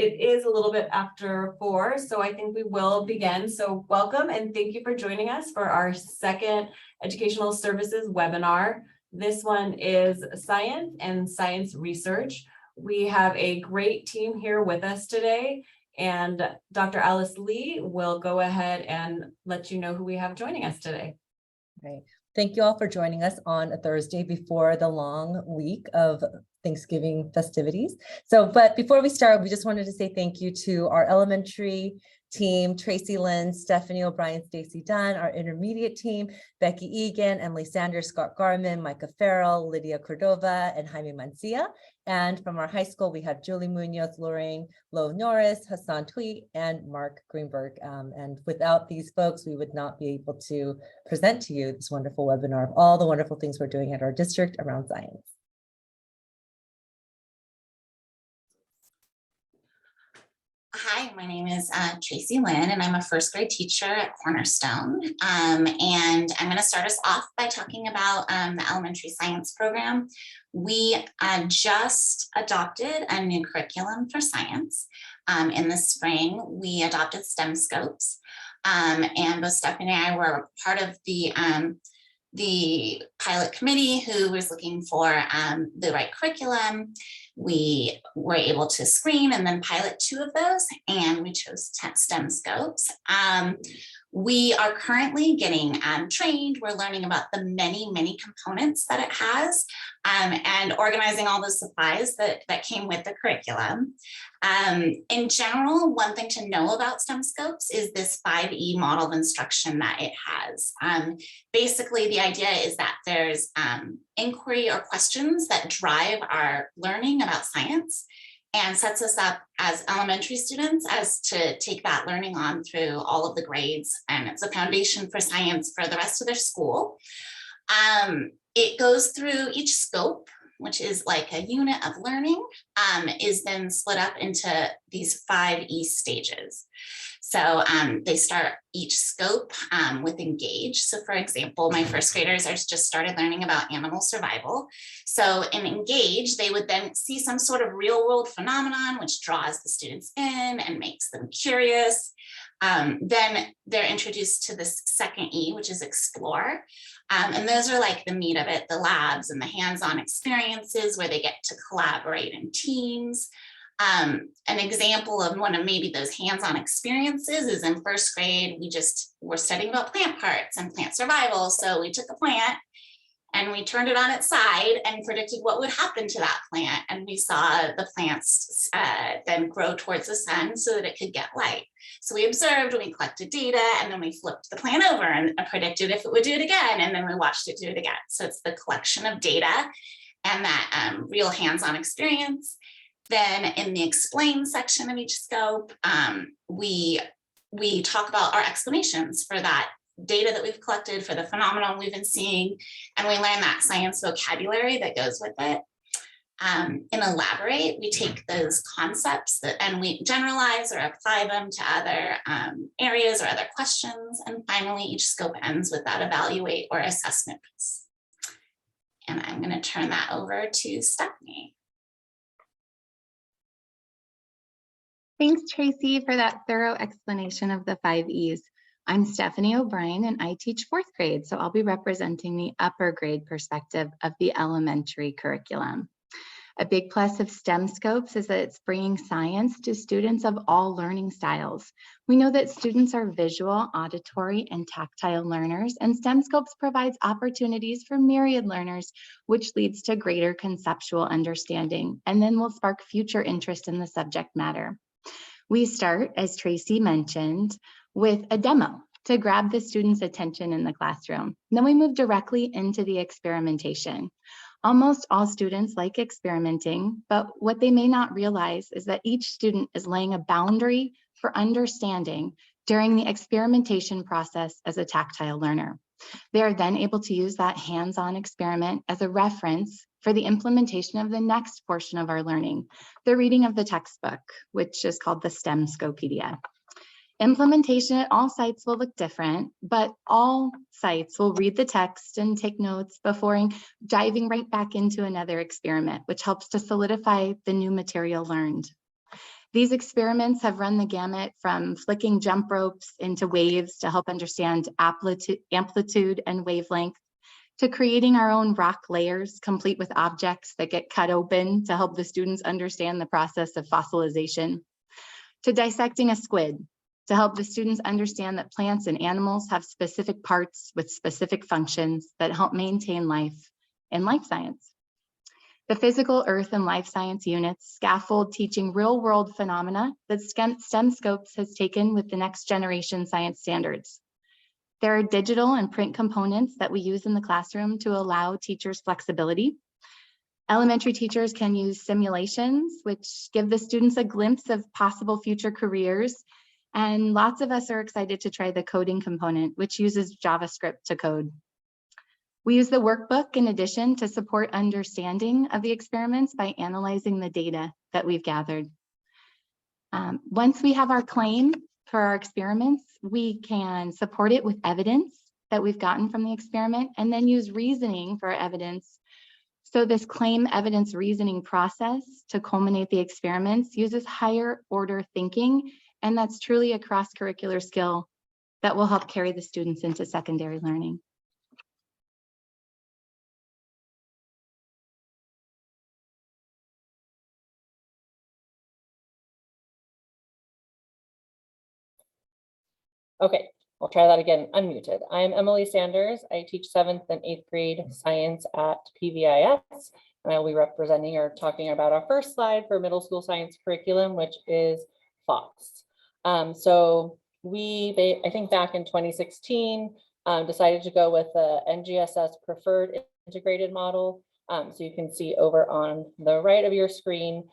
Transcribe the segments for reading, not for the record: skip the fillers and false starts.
It is a little bit after 4, so I think we will begin. So welcome and thank you for joining us for our second Educational Services webinar. This one is Science and Science Research. We have a great team here with us today, and Dr. Alice Lee will go ahead and let you know who we have joining us today. Great. Thank you all for joining us on a Thursday before the long week of Thanksgiving festivities. But before we start, we just wanted to say thank you to our elementary team, Tracy Lynn, Stephanie O'Brien, Stacy Dunn, our intermediate team, Becky Egan, Emily Sanders, Scott Garman, Micah Farrell, Lydia Cordova, and Jaime Mancia. And from our high school, we have Julie Munoz, Lorraine Lowe Norris, Hassan Tweet, and Mark Greenberg. And without these folks, we would not be able to present to you this wonderful webinar of all the wonderful things we're doing at our district around science. Hi, my name is Tracy Lynn, and I'm a first grade teacher at Cornerstone. And I'm going to start us off by talking about the elementary science program. We just adopted a new curriculum for science. In the spring, we adopted STEM scopes. And both Stephanie and I were part of the pilot committee who was looking for the right curriculum. We were able to screen and then pilot 2 of those, and we chose STEM scopes. We are currently getting trained. We're learning about the many components that it has, and organizing all the supplies that came with the curriculum. In general, one thing to know about STEM scopes is this 5E model of instruction that it has. Basically, the idea is that there's inquiry or questions that drive our learning about science and sets us up as elementary students as to take that learning on through all of the grades. And it's a foundation for science for the rest of their school. It goes through each scope, which is like a unit of learning, is then split up into these 5E stages. So they start each scope with engage. So for example, my first graders are just started learning about animal survival. So in engage, they would then see some sort of real world phenomenon, which draws the students in and makes them curious. Then they're introduced to this second E, which is explore. And those are like the meat of it, the labs and the hands-on experiences where they get to collaborate in teams. An example of one of maybe those hands-on experiences is in first grade, we just were studying about plant parts and plant survival. So we took a plant and we turned it on its side and predicted what would happen to that plant. And we saw the plants then grow towards the sun so that it could get light. So we observed, we collected data, and then we flipped the plant over and predicted if it would do it again. And then we watched it do it again. So it's the collection of data and that real hands-on experience. Then in the explain section of each scope, we talk about our explanations for that data that we've collected, for the phenomenon we've been seeing, and we learn that science vocabulary that goes with it. In elaborate, we take those concepts and we generalize or apply them to other areas or other questions. And finally, each scope ends with that evaluate or assessment piece. And I'm going to turn that over to Stephanie. Thanks, Tracy, for that thorough explanation of the 5 E's. I'm Stephanie O'Brien, and I teach 4th grade, so I'll be representing the upper grade perspective of the elementary curriculum. A big plus of STEM scopes is that it's bringing science to students of all learning styles. We know that students are visual, auditory, and tactile learners, and STEM scopes provides opportunities for myriad learners, which leads to greater conceptual understanding, and then will spark future interest in the subject matter. We start, as Tracy mentioned, with a demo to grab the students' attention in the classroom. Then we move directly into the experimentation. Almost all students like experimenting, but what they may not realize is that each student is laying a boundary for understanding during the experimentation process as a tactile learner. They are then able to use that hands-on experiment as a reference for the implementation of the next portion of our learning, the reading of the textbook, which is called the STEM Scopedia. Implementation at all sites will look different, but all sites will read the text and take notes before diving right back into another experiment, which helps to solidify the new material learned. These experiments have run the gamut from flicking jump ropes into waves to help understand amplitude and wavelength, to creating our own rock layers, complete with objects that get cut open to help the students understand the process of fossilization, to dissecting a squid to help the students understand that plants and animals have specific parts with specific functions that help maintain life in life science. The physical, earth, and life science units scaffold teaching real-world phenomena that STEM Scopes has taken with the next generation science standards. There are digital and print components that we use in the classroom to allow teachers flexibility. Elementary teachers can use simulations, which give the students a glimpse of possible future careers. And lots of us are excited to try the coding component, which uses JavaScript to code. We use the workbook in addition to support understanding of the experiments by analyzing the data that we've gathered. Once we have our claim for our experiments, we can support it with evidence that we've gotten from the experiment and then use reasoning for our evidence. So this claim evidence reasoning process to culminate the experiments uses higher order thinking, and that's truly a cross-curricular skill that will help carry the students into secondary learning. Okay, we'll try that again, unmuted. I'm Emily Sanders. I teach 7th and 8th grade science at PVIS, and I'll be representing or talking about our first slide for middle school science curriculum, which is FOSS. So we, I think back in 2016, decided to go with the NGSS preferred integrated model. So you can see over on the right of your screen,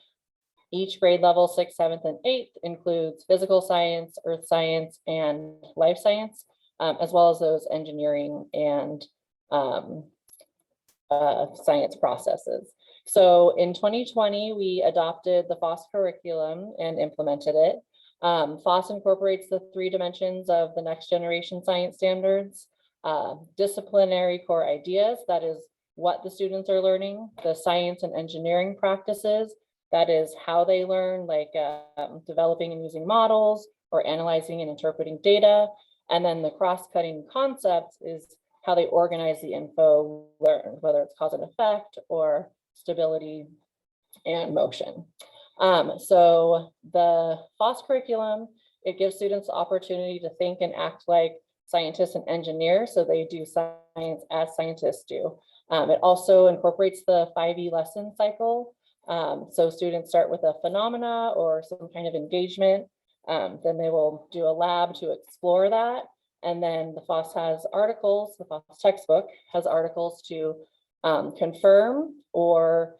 each grade level, 6th, 7th, and 8th includes physical science, earth science, and life science, as well as those engineering and science processes. So in 2020, we adopted the FOSS curriculum and implemented it. FOSS incorporates the 3 dimensions of the next generation science standards, disciplinary core ideas, that is what the students are learning, the science and engineering practices, that is how they learn, like developing and using models or analyzing and interpreting data. And then the cross-cutting concepts is how they organize the info learned, whether it's cause and effect or stability and motion. So the FOSS curriculum, it gives students the opportunity to think and act like scientists and engineers, so they do science as scientists do. It also incorporates the 5E lesson cycle. So students start with a phenomena or some kind of engagement, then they will do a lab to explore that. And then the FOSS has articles, the FOSS textbook has articles to confirm or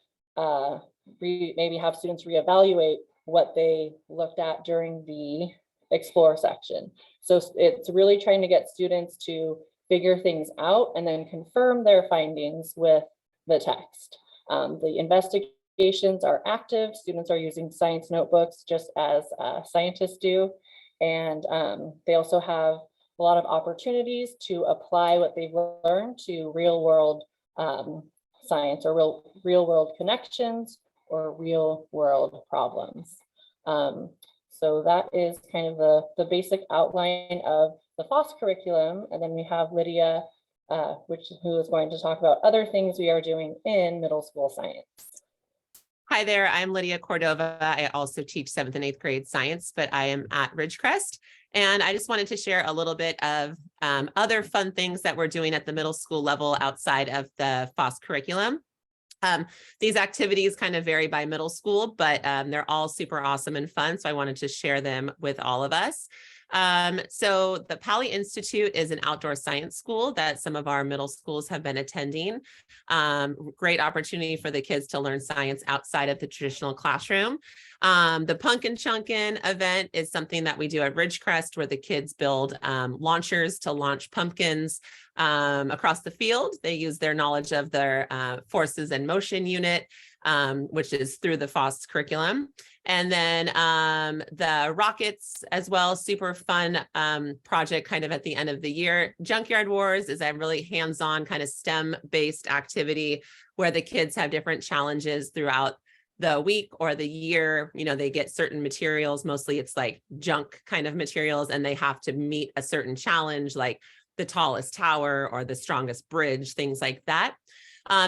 maybe have students reevaluate what they looked at during the explore section. So it's really trying to get students to figure things out and then confirm their findings with the text. The investigations are active. Students are using science notebooks just as scientists do. And they also have a lot of opportunities to apply what they've learned to real world science or real world connections or real world problems. So that is kind of the basic outline of the FOSS curriculum. And then we have Lydia, who is going to talk about other things we are doing in middle school science. Hi there, I'm Lydia Cordova. I also teach 7th and 8th grade science, but I am at Ridgecrest. And I just wanted to share a little bit of other fun things that we're doing at the middle school level outside of the FOSS curriculum. These activities kind of vary by middle school, but they're all super awesome and fun. So I wanted to share them with all of us. So the Pali Institute is an outdoor science school that some of our middle schools have been attending. Great opportunity for the kids to learn science outside of the traditional classroom. The Pumpkin Chunkin event is something that we do at Ridgecrest, where the kids build launchers to launch pumpkins across the field. They use their knowledge of their forces and motion unit, which is through the FOSS curriculum. And then the rockets as well, super fun project kind of at the end of the year. Junkyard Wars is a really hands-on kind of STEM-based activity where the kids have different challenges throughout the week or the year, they get certain materials. Mostly it's like junk kind of materials, and they have to meet a certain challenge, like the tallest tower or the strongest bridge, things like that.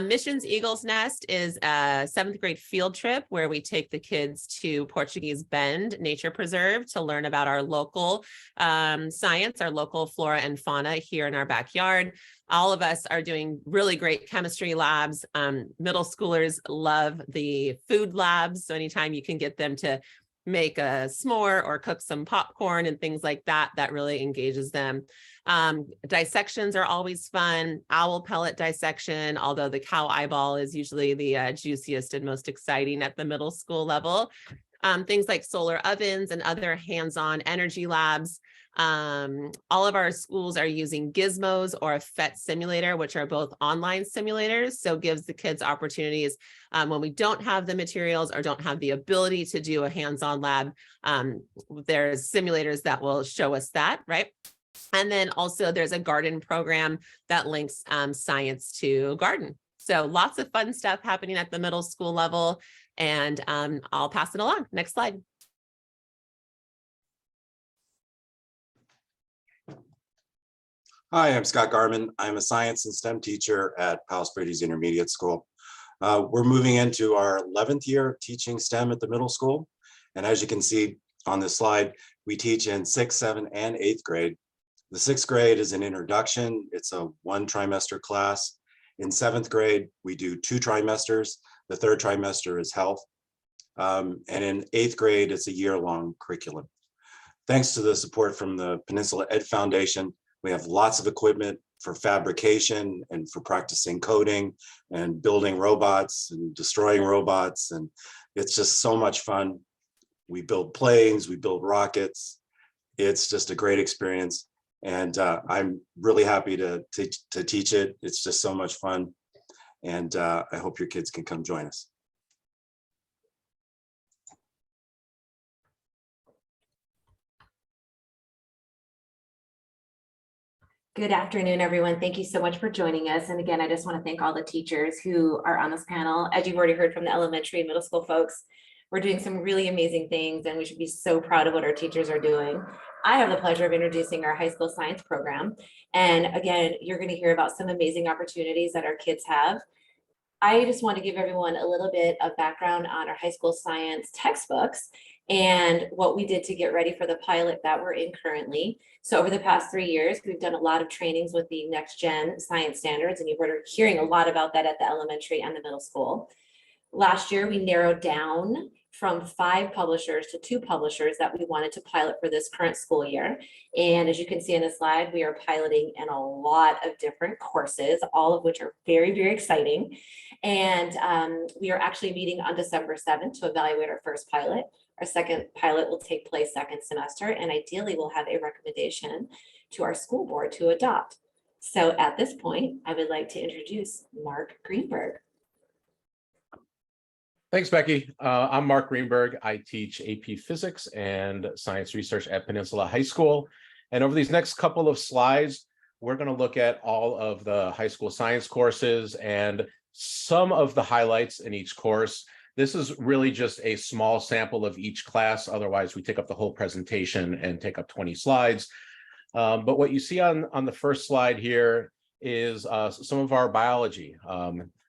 Missions Eagle's Nest is a 7th grade field trip where we take the kids to Portuguese Bend Nature Preserve to learn about our local science, our local flora and fauna here in our backyard. All of us are doing really great chemistry labs. Middle schoolers love the food labs. So anytime you can get them to make a s'more or cook some popcorn and things like that, that really engages them. Dissections are always fun. Owl pellet dissection, although the cow eyeball is usually the juiciest and most exciting at the middle school level. Things like solar ovens and other hands-on energy labs. All of our schools are using Gizmos or a PhET simulator, which are both online simulators. So gives the kids opportunities when we don't have the materials or don't have the ability to do a hands-on lab. There's simulators that will show us that, right? And then also there's a garden program that links science to garden. So lots of fun stuff happening at the middle school level. And I'll pass it along. Next slide. Hi, I'm Scott Garman. I'm a science and STEM teacher at Palos Verdes Intermediate School. We're moving into our 11th year of teaching STEM at the middle school. And as you can see on this slide, we teach in 6th, 7th, and 8th grade. The 6th grade is an introduction. It's a 1 trimester class. In 7th grade, we do 2 trimesters. The 3rd trimester is health. And in 8th grade, it's a year-long curriculum. Thanks to the support from the Peninsula Ed Foundation, we have lots of equipment for fabrication and for practicing coding and building robots and destroying robots. And it's just so much fun. We build planes, we build rockets. It's just a great experience. And I'm really happy to teach it. It's just so much fun. And I hope your kids can come join us. Good afternoon, everyone. Thank you so much for joining us. And again, I just want to thank all the teachers who are on this panel. As you've already heard from the elementary and middle school folks, we're doing some really amazing things, and we should be so proud of what our teachers are doing. I have the pleasure of introducing our high school science program. And again, you're going to hear about some amazing opportunities that our kids have. I just want to give everyone a little bit of background on our high school science textbooks and what we did to get ready for the pilot that we're in currently. So over the past 3 years, we've done a lot of trainings with the next gen science standards, and you've heard hearing a lot about that at the elementary and the middle school. Last year, we narrowed down from 5 publishers to 2 publishers that we wanted to pilot for this current school year. And as you can see in the slide, we are piloting in a lot of different courses, all of which are very, very exciting. And we are actually meeting on December 7th to evaluate our first pilot. Our second pilot will take place second semester, and ideally we'll have a recommendation to our school board to adopt. So at this point, I would like to introduce Mark Greenberg. Thanks, Becky. I'm Mark Greenberg. I teach AP Physics and Science Research at Peninsula High School. And over these next couple of slides, we're going to look at all of the high school science courses and some of the highlights in each course. This is really just a small sample of each class. Otherwise, we take up the whole presentation and take up 20 slides. But what you see on the first slide here is some of our biology.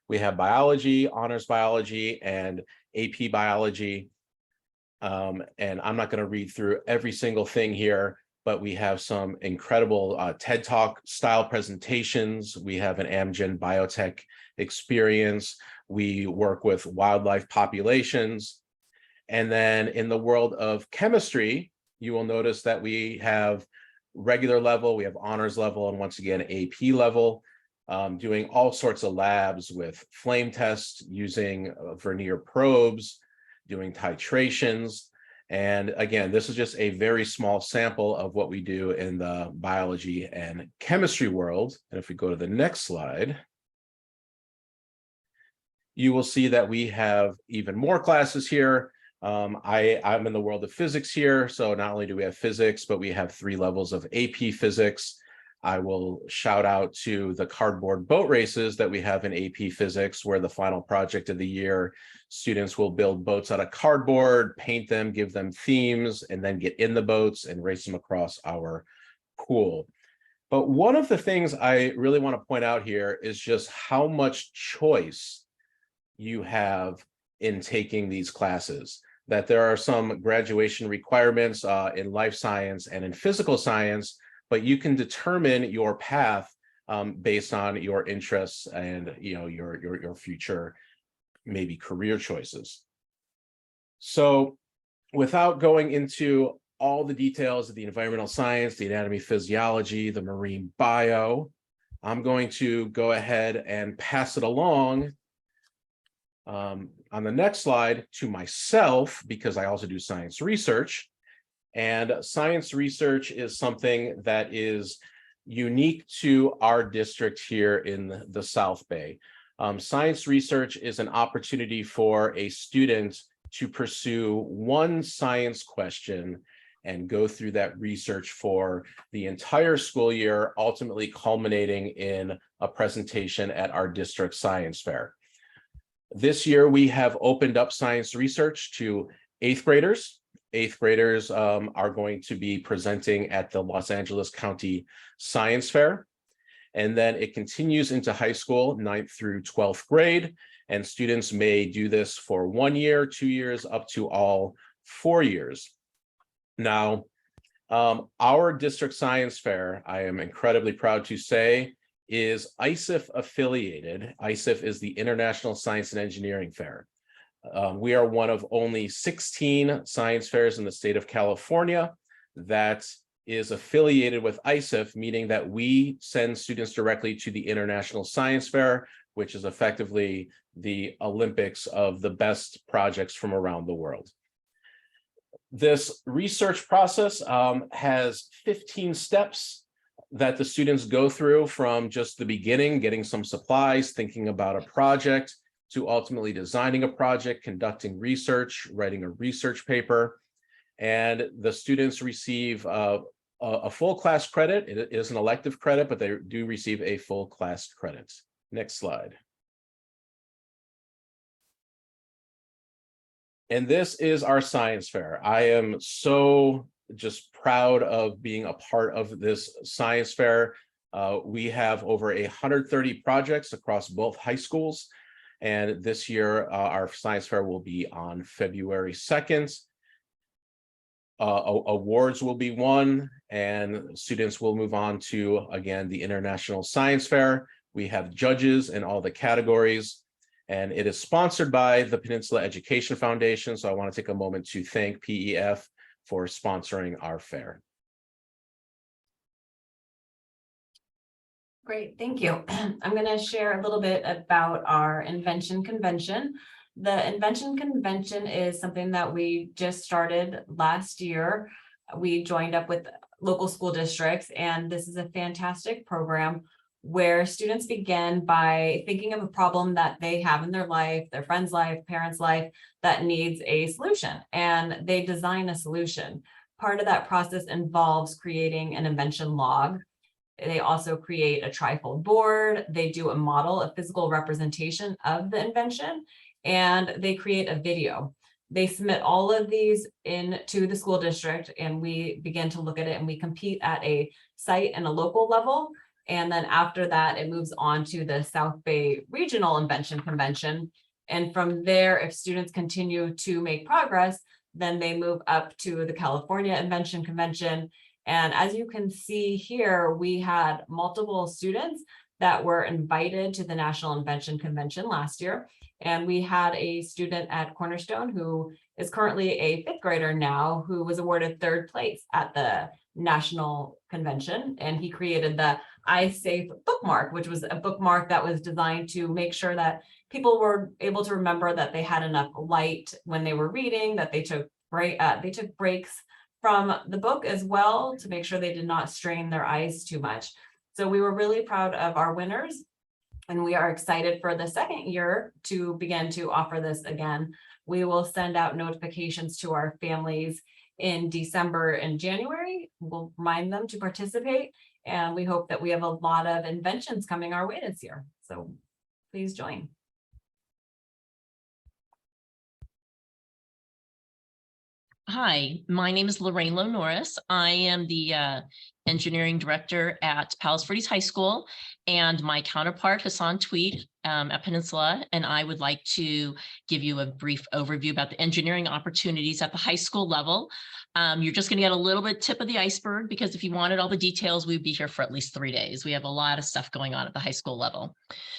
We have biology, honors biology, and AP biology. And I'm not going to read through every single thing here, but we have some incredible TED Talk style presentations. We have an Amgen biotech experience. We work with wildlife populations. And then in the world of chemistry, you will notice that we have regular level, we have honors level, and once again, AP level. Doing all sorts of labs with flame tests, using vernier probes, doing titrations. And again, this is just a very small sample of what we do in the biology and chemistry world. And if we go to the next slide, you will see that we have even more classes here. I'm in the world of physics here. So not only do we have physics, but we have 3 levels of AP physics. I will shout out to the cardboard boat races that we have in AP Physics, where the final project of the year, students will build boats out of cardboard, paint them, give them themes, and then get in the boats and race them across our pool. But one of the things I really want to point out here is just how much choice you have in taking these classes. That there are some graduation requirements in life science and in physical science, but you can determine your path based on your interests and your future maybe career choices. So without going into all the details of the environmental science, the anatomy, physiology, the marine bio, I'm going to go ahead and pass it along on the next slide to myself, because I also do science research. And science research is something that is unique to our district here in the South Bay. Science research is an opportunity for a student to pursue one science question and go through that research for the entire school year, ultimately culminating in a presentation at our district science fair. This year, we have opened up science research to 8th graders. 8th graders are going to be presenting at the Los Angeles County Science Fair. And then it continues into high school, 9th through 12th grade. And students may do this for 1 year, 2 years, up to all 4 years. Now, our district science fair, I am incredibly proud to say, is ISIF affiliated. ISIF is the International Science and Engineering Fair. We are one of only 16 science fairs in the state of California that is affiliated with ISIF, meaning that we send students directly to the International Science Fair, which is effectively the Olympics of the best projects from around the world. This research process has 15 steps that the students go through, from just the beginning, getting some supplies, thinking about a project, to ultimately designing a project, conducting research, writing a research paper. And the students receive a full class credit. It is an elective credit, but they do receive a full class credit. Next slide. And this is our science fair. I am so just proud of being a part of this science fair. We have over 130 projects across both high schools. And this year, our science fair will be on February 2nd. Awards will be won, and students will move on to, again, the International Science Fair. We have judges in all the categories, and it is sponsored by the Peninsula Education Foundation. So I want to take a moment to thank PEF for sponsoring our fair. Great, thank you. I'm going to share a little bit about our Invention Convention. The Invention Convention is something that we just started last year. We joined up with local school districts, and this is a fantastic program where students begin by thinking of a problem that they have in their life, their friend's life, parents' life, that needs a solution, and they design a solution. Part of that process involves creating an invention log. They also create a trifold board. They do a model, a physical representation of the invention, and they create a video. They submit all of these into the school district, and we begin to look at it, and we compete at a site and a local level. And then after that, it moves on to the South Bay Regional Invention Convention. And from there, if students continue to make progress, then they move up to the California Invention Convention. And as you can see here, we had multiple students that were invited to the National Invention Convention last year. And we had a student at Cornerstone who is currently a 5th grader now, who was awarded 3rd place at the National Convention. And he created the iSafe bookmark, which was a bookmark that was designed to make sure that people were able to remember that they had enough light when they were reading, that they took breaks from the book as well to make sure they did not strain their eyes too much. So we were really proud of our winners, and we are excited for the 2nd year to begin to offer this again. We will send out notifications to our families in December and January. We'll remind them to participate. And we hope that we have a lot of inventions coming our way this year. So please join. Hi, my name is Lorraine Lowe Norris. I am the engineering director at Palos Verdes High School, and my counterpart Hassan Tweed at Peninsula, and I would like to give you a brief overview about the engineering opportunities at the high school level. You're just going to get a little bit tip of the iceberg, because if you wanted all the details, we'd be here for at least 3 days. We have a lot of stuff going on at the high school level.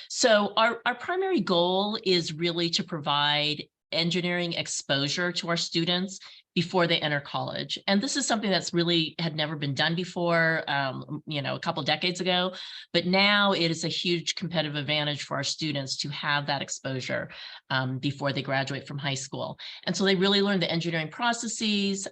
So our primary goal is really to provide engineering exposure to our students before they enter college. And this is something that's really had never been done before, a couple decades ago, but now it is a huge competitive advantage for our students to have that exposure before they graduate from high school. And so they really learn the engineering processes,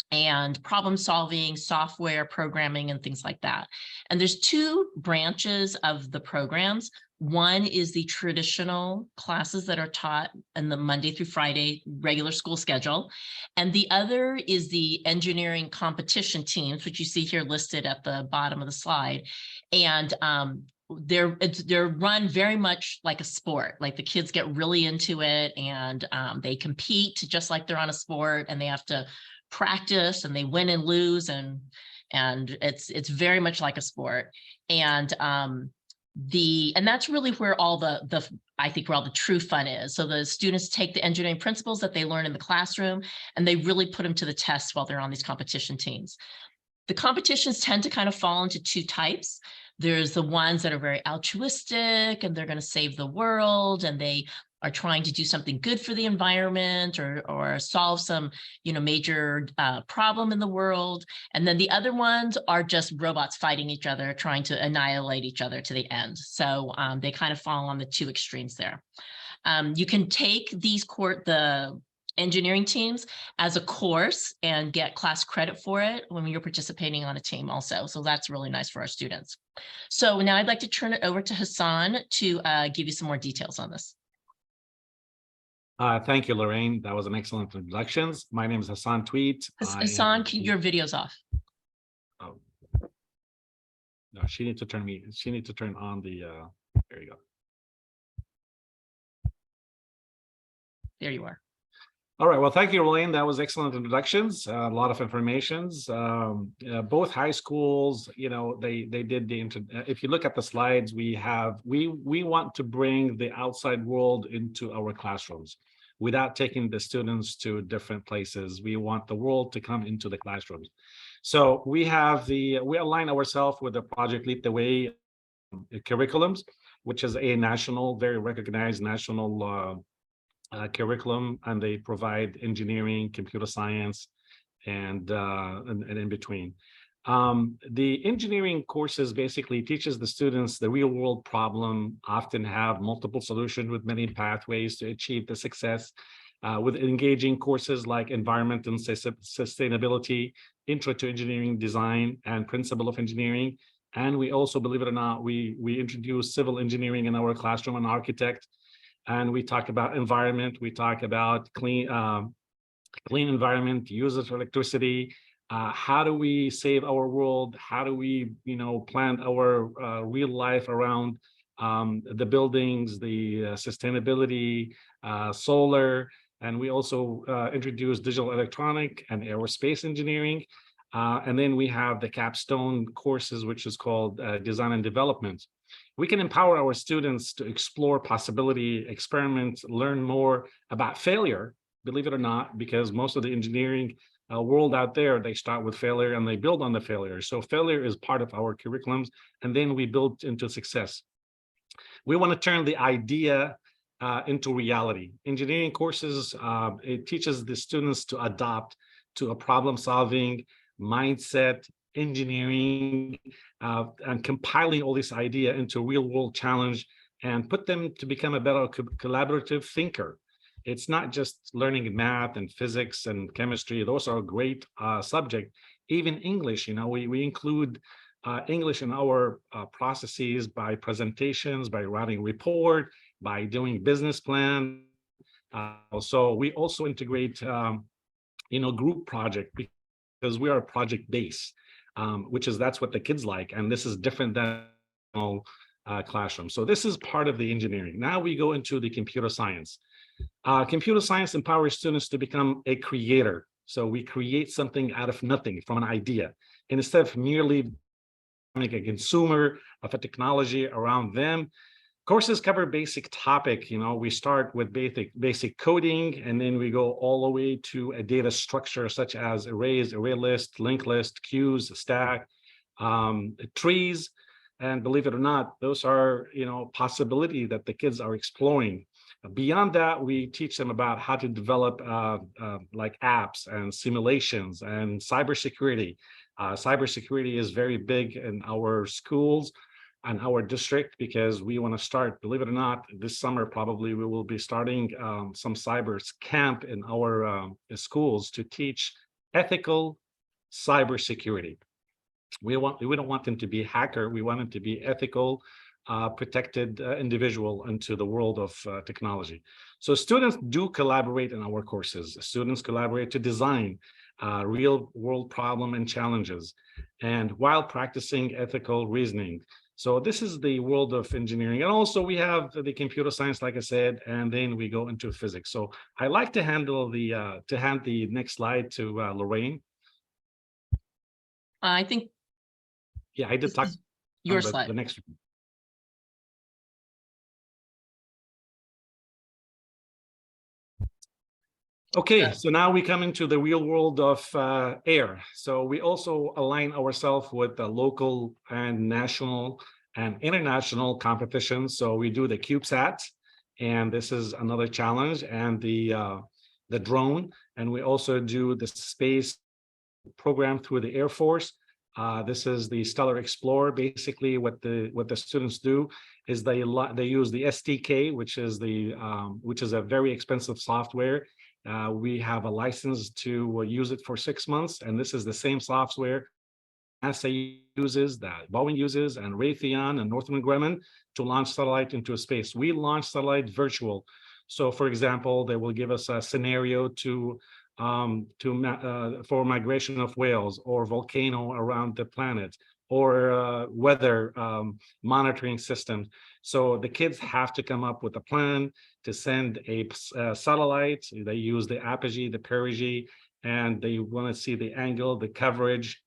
and problem solving, software programming, and things like that. And there's 2 branches of the programs. One is the traditional classes that are taught in the Monday through Friday regular school schedule. And the other is the engineering competition teams, which you see here listed at the bottom of the slide. And they're run very much like a sport. Like the kids get really into it, and they compete just like they're on a sport, and they have to practice, and they win and lose, and it's very much like a sport. And that's really where all I think where all the true fun is. So the students take the engineering principles that they learn in the classroom, and they really put them to the test while they're on these competition teams. The competitions tend to kind of fall into 2 types. There's the ones that are very altruistic, and they're going to save the world, and they are trying to do something good for the environment, or solve some, major problem in the world. And then the other ones are just robots fighting each other, trying to annihilate each other to the end. So they kind of fall on the 2 extremes there. You can take the engineering teams as a course and get class credit for it when you're participating on a team also. So that's really nice for our students. So now I'd like to turn it over to Hassan to give you some more details on this. Thank you, Lorraine. That was an excellent introduction. My name is Hassan Tweed. Hassan, your video's off. Oh. No, she needs to turn on the, there you go. There you are. All right. Well, thank you, Lorraine. That was excellent introductions. A lot of informations. Both high schools, they did if you look at the slides, we want to bring the outside world into our classrooms without taking the students to different places. We want the world to come into the classrooms. So we align ourselves with the Project Lead the Way curriculums, which is a very recognized national curriculum, and they provide engineering, computer science, and in between. The engineering courses basically teaches the students the real world problem, often have multiple solutions with many pathways to achieve the success, with engaging courses like environment and sustainability, intro to engineering design, and principle of engineering. And we also, believe it or not, we introduce civil engineering in our classroom, and architect. And we talk about environment, we talk about clean environment, use of electricity, how do we save our world, how do we plan our real life around the buildings, the sustainability, solar, and we also introduce digital electronic and aerospace engineering. And then we have the capstone courses, which is called design and development. We can empower our students to explore possibility, experiment, learn more about failure, believe it or not, because most of the engineering world out there, they start with failure and they build on the failure. So failure is part of our curriculums, and then we build into success. We want to turn the idea into reality. Engineering courses, it teaches the students to adapt to a problem-solving mindset, engineering, and compiling all this idea into real-world challenge and put them to become a better collaborative thinker. It's not just learning math and physics and chemistry. Those are great subjects. Even English, we include English in our processes by presentations, by writing report, by doing business plan. So we also integrate group project, because we are project based, that's what the kids like, and this is different than classroom. So this is part of the engineering. Now we go into the computer science. Computer science empowers students to become a creator. So we create something out of nothing from an idea, and instead of merely becoming a consumer of a technology around them. Courses cover basic topic. We start with basic coding, and then we go all the way to a data structure such as arrays, array list, linked list, queues, stack, trees. And believe it or not, those are, possibility that the kids are exploring. Beyond that, we teach them about how to develop like apps and simulations and cybersecurity. Cybersecurity is very big in our schools and our district, because we want to start, believe it or not, this summer probably we will be starting some cyber camp in our schools to teach ethical cybersecurity. We don't want them to be hacker. We want them to be ethical, protected individual into the world of technology. So students do collaborate in our courses. Students collaborate to design real world problem and challenges, and while practicing ethical reasoning. So this is the world of engineering. And also we have the computer science, like I said, and then we go into physics. So I like to hand the next slide to Lorraine. I think. Yeah, I did talk. Your slide. The next one. Okay, so now we come into the real world of air. So we also align ourselves with the local and national and international competitions. So we do the CubeSat, and this is another challenge, and the drone, and we also do the space program through the Air Force. This is the Stellar Explorer. Basically, what the students do is they use the SDK, which is a very expensive software. We have a license to use it for 6 months, and this is the same software NASA uses, that Boeing uses, and Raytheon and Northrop Grumman to launch satellite into space. We launch satellite virtual. So, for example, they will give us a scenario for migration of whales or volcano around the planet, or weather monitoring systems. So the kids have to come up with a plan to send a satellite. They use the apogee, the perigee, and they want to see the angle, the coverage,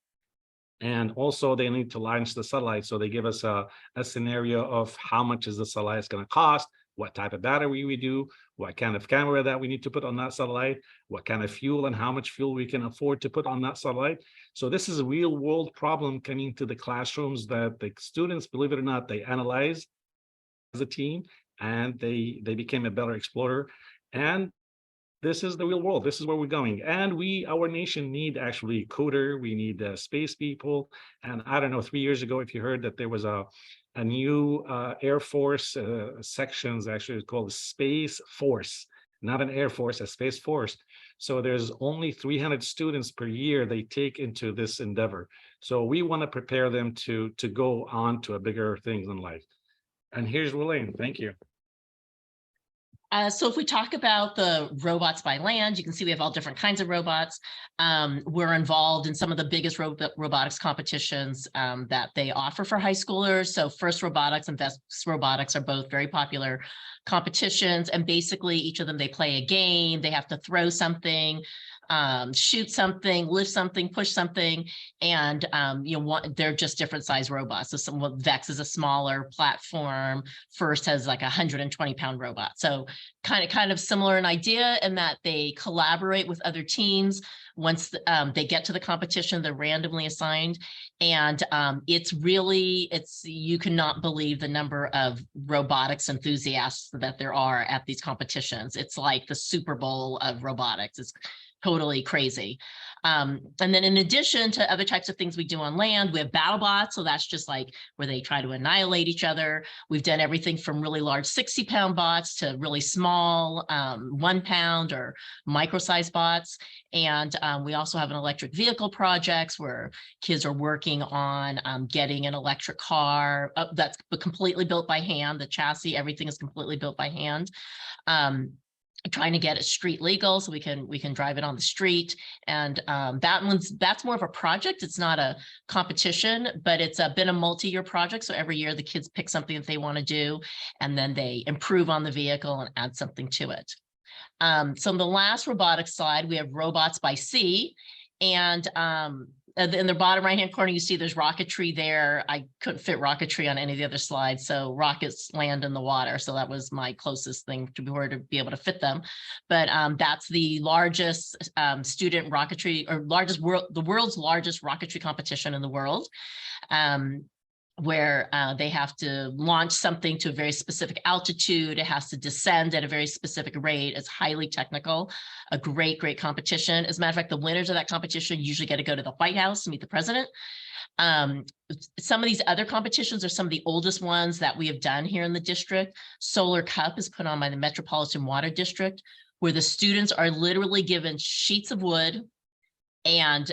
and also they need to launch the satellite. So they give us a scenario of how much is the satellite going to cost, what type of battery we do, what kind of camera that we need to put on that satellite, what kind of fuel and how much fuel we can afford to put on that satellite. So this is a real world problem coming to the classrooms that the students, believe it or not, they analyze as a team, and they became a better explorer. And this is the real world. This is where we're going. And our nation need actually coder. We need space people. And I don't know, 3 years ago, if you heard that there was a new Air Force sections, actually called the Space Force, not an Air Force, a Space Force. So there's only 300 students per year they take into this endeavor. So we want to prepare them to go on to a bigger things in life. And here's William. Thank you. So if we talk about the robots by land, you can see we have all different kinds of robots. We're involved in some of the biggest robotics competitions that they offer for high schoolers. So FIRST Robotics and Best Robotics are both very popular competitions. And basically each of them, they play a game. They have to throw something, shoot something, lift something, push something, and they're just different size robots. So Vex is a smaller platform. FIRST has like 120-pound robot. So kind of similar in idea in that they collaborate with other teams. Once they get to the competition, they're randomly assigned, and you cannot believe the number of robotics enthusiasts that there are at these competitions. It's like the Super Bowl of robotics. It's totally crazy. And then in addition to other types of things we do on land, we have BattleBots. So that's just like where they try to annihilate each other. We've done everything from really large 60-pound bots to really small 1 pound or micro-sized bots. And we also have an electric vehicle projects where kids are working on getting an electric car that's completely built by hand. The chassis, everything is completely built by hand. trying to get it street legal so we can drive it on the street. And that's more of a project. It's not a competition, but it's been a multi-year project. So every year the kids pick something that they want to do, and then they improve on the vehicle and add something to it. So in the last robotics slide, we have robots by sea, and in the bottom right-hand corner, you see there's rocketry there. I couldn't fit rocketry on any of the other slides, so rockets land in the water. So that was my closest thing to be able to fit them. But that's the largest student rocketry, or the world's largest rocketry competition in the world. Where they have to launch something to a very specific altitude. It has to descend at a very specific rate. It's highly technical, a great competition. As a matter of fact, the winners of that competition usually get to go to the White House to meet the president. Some of these other competitions are some of the oldest ones that we have done here in the district. Solar Cup is put on by the Metropolitan Water District, where the students are literally given sheets of wood, and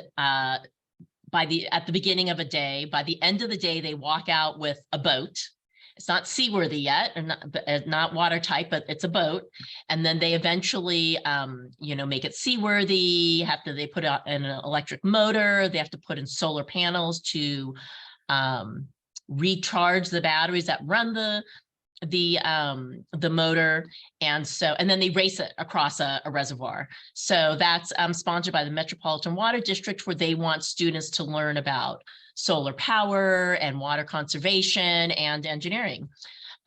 at the beginning of a day, by the end of the day, they walk out with a boat. It's not seaworthy yet, and not watertight, but it's a boat. And then they eventually, make it seaworthy. They put out an electric motor. They have to put in solar panels to recharge the batteries that run the motor, and then they race it across a reservoir. So that's sponsored by the Metropolitan Water District, where they want students to learn about solar power and water conservation and engineering.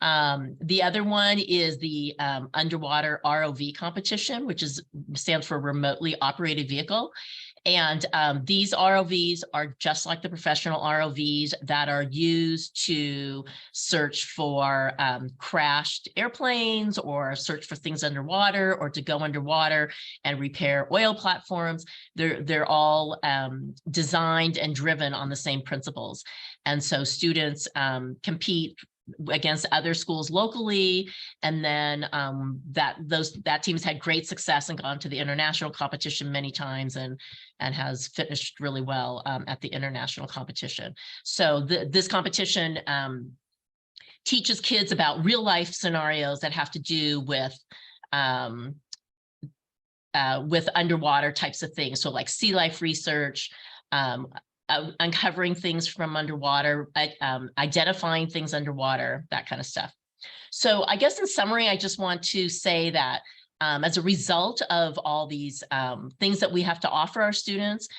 The other one is the underwater ROV competition, which stands for remotely operated vehicle. And these ROVs are just like the professional ROVs that are used to search for crashed airplanes, or search for things underwater, or to go underwater and repair oil platforms. They're all designed and driven on the same principles. And so students compete against other schools locally, and then that team's had great success and gone to the international competition many times, and has finished really well at the international competition. So this competition teaches kids about real life scenarios that have to do with underwater types of things. So like sea life research, uncovering things from underwater, identifying things underwater, that kind of stuff. So I guess in summary, I just want to say that as a result of all these things that we have to offer our students,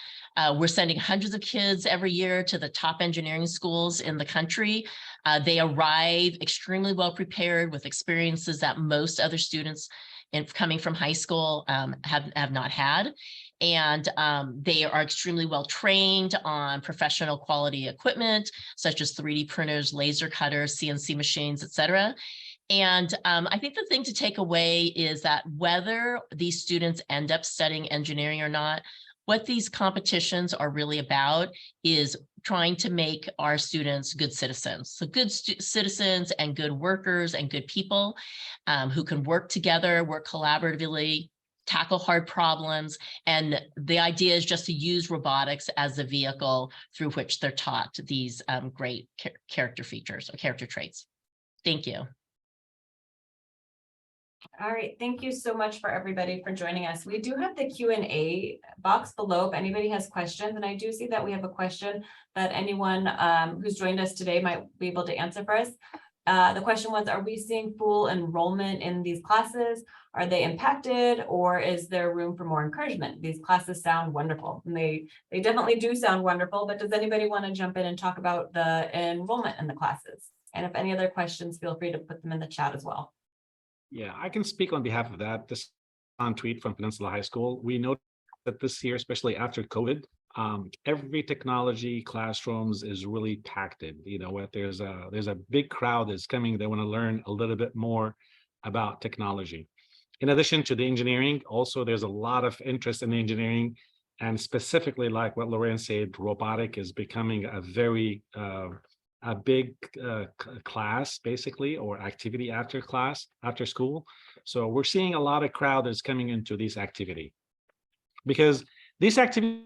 we're sending hundreds of kids every year to the top engineering schools in the country. They arrive extremely well prepared with experiences that most other students coming from high school have not had. And they are extremely well trained on professional quality equipment, such as 3D printers, laser cutters, CNC machines, et cetera. And I think the thing to take away is that whether these students end up studying engineering or not, what these competitions are really about is trying to make our students good citizens. So good citizens and good workers and good people who can work together, work collaboratively, tackle hard problems. And the idea is just to use robotics as a vehicle through which they're taught these great character features or character traits. Thank you. All right, thank you so much for everybody for joining us. We do have the Q&A box below if anybody has questions, and I do see that we have a question that anyone who's joined us today might be able to answer for us. The question was, are we seeing full enrollment in these classes? Are they impacted, or is there room for more encouragement? These classes sound wonderful, and they definitely do sound wonderful, but does anybody want to jump in and talk about the enrollment in the classes? And if any other questions, feel free to put them in the chat as well. Yeah, I can speak on behalf of that. This on tweet from Peninsula High School. We know that this year, especially after COVID, every technology classrooms is really packed in. You know what? There's a big crowd that's coming. They want to learn a little bit more about technology. In addition to the engineering, also there's a lot of interest in the engineering, and specifically like what Lorraine said, robotic is becoming a very a big class basically, or activity after school. So we're seeing a lot of crowd that's coming into this activity, because these activities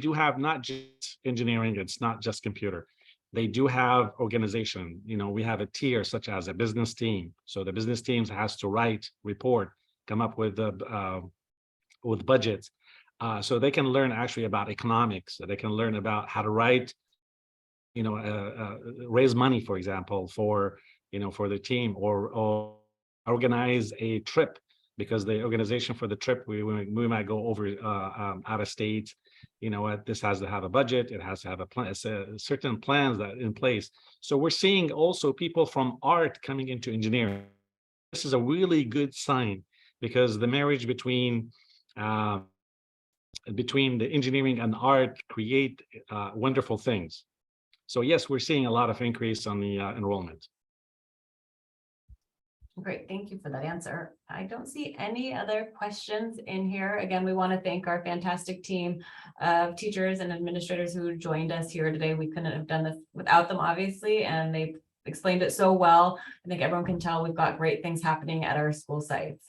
do have not just engineering, it's not just computer. They do have organization. You know, we have a tier such as a business team. So the business teams has to write, report, come up with budgets. So they can learn actually about economics. They can learn about how to write, raise money, for example, for the team, or organize a trip, because the organization for the trip, we might go over out of state. This has to have a budget. It has to have a plan, certain plans that in place. So we're seeing also people from art coming into engineering. This is a really good sign, because the marriage between the engineering and art create wonderful things. So yes, we're seeing a lot of increase on the enrollment. Great, thank you for that answer. I don't see any other questions in here. Again, we want to thank our fantastic team of teachers and administrators who joined us here today. We couldn't have done this without them, obviously, and they explained it so well. I think everyone can tell we've got great things happening at our school sites.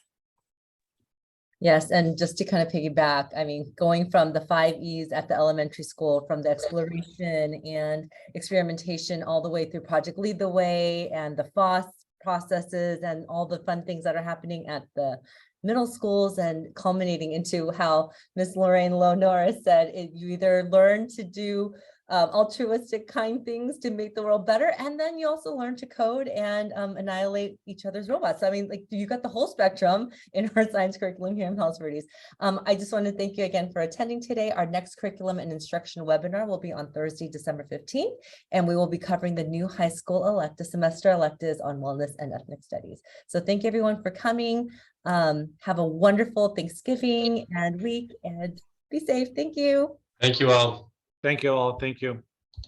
Yes, and just to kind of piggyback, I mean, going from the 5 E's at the elementary school, from the exploration and experimentation all the way through Project Lead the Way and the FOSS processes and all the fun things that are happening at the middle schools, and culminating into how Miss Lorraine Lowe-Norris said, you either learn to do altruistic, kind things to make the world better, and then you also learn to code and annihilate each other's robots. So, I mean, like, you got the whole spectrum in our science curriculum here in Palos Verdes. I just want to thank you again for attending today. Our next curriculum and instruction webinar will be on Thursday, December 15th, and we will be covering the new high school semester electives on wellness and ethnic studies. So thank you everyone for coming. Have a wonderful Thanksgiving and week, and be safe. Thank you. Thank you all. Thank you all. Thank you.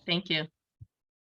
Thank you.